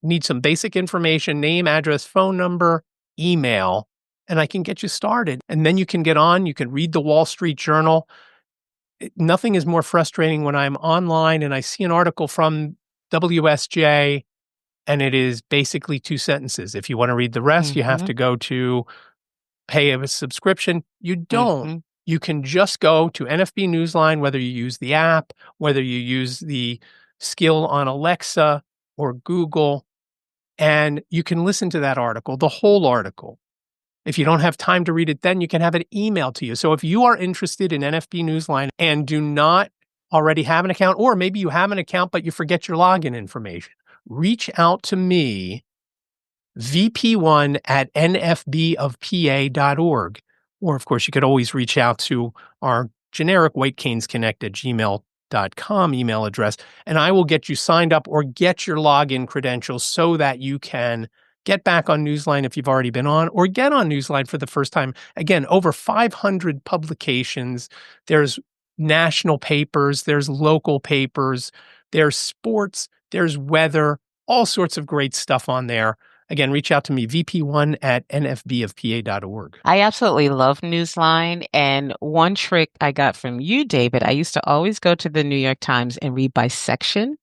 need some basic information, name, address, phone number, email, and I can get you started. And then you can get on, you can read the Wall Street Journal. Nothing is more frustrating when I'm online and I see an article from WSJ and it is basically 2 sentences. If you want to read the rest, you have to go to pay a subscription. You don't. You can just go to NFB-NEWSLINE, whether you use the app, whether you use the skill on Alexa or Google, and you can listen to that article, the whole article. If you don't have time to read it then, you can have it emailed to you. So if you are interested in NFB-NEWSLINE and do not already have an account, or maybe you have an account but you forget your login information, reach out to me, vp1@nfbofpa.org. Or, of course, you could always reach out to our generic whitecanesconnect@gmail.com email address, and I will get you signed up or get your login credentials so that you can get back on Newsline if you've already been on, or get on Newsline for the first time. Again, over 500 publications. There's national papers, there's local papers, there's sports, there's weather, all sorts of great stuff on there. Again, reach out to me, vp1@nfbofpa.org. I absolutely love Newsline. And one trick I got from you, David, I used to always go to the New York Times and read by section,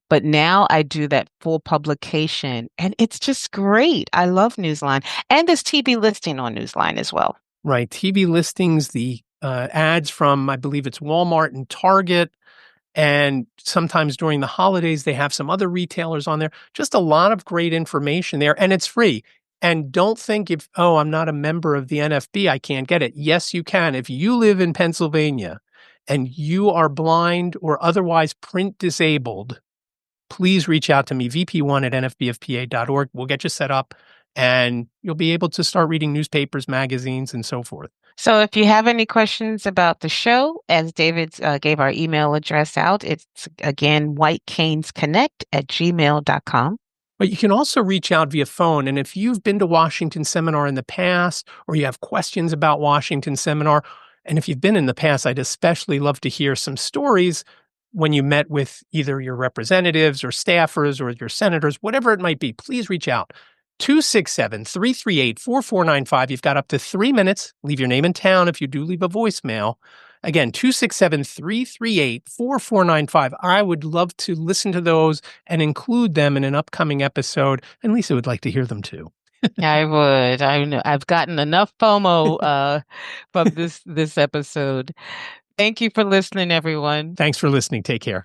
but now I do that full publication, and it's just great. I love Newsline. And there's TV listing on Newsline as well. Right. TV listings, the ads from, I believe it's Walmart and Target. And sometimes during the holidays, they have some other retailers on there. Just a lot of great information there, and it's free. And don't think I'm not a member of the NFB, I can't get it. Yes, you can. If you live in Pennsylvania and you are blind or otherwise print disabled, please reach out to me, vp1@nfbofpa.org. We'll get you set up, and you'll be able to start reading newspapers, magazines, and so forth. So if you have any questions about the show, as David gave our email address out, it's again, whitecanesconnect@gmail.com. But you can also reach out via phone. And if you've been to Washington Seminar in the past, or you have questions about Washington Seminar, and if you've been in the past, I'd especially love to hear some stories when you met with either your representatives or staffers or your senators, whatever it might be. Please reach out. 267-338-4495. You've got up to 3 minutes. Leave your name and town if you do leave a voicemail. Again, 267-338-4495. I would love to listen to those and include them in an upcoming episode. And Lisa would like to hear them too. I would. I've gotten enough FOMO from this episode. Thank you for listening, everyone. Thanks for listening. Take care.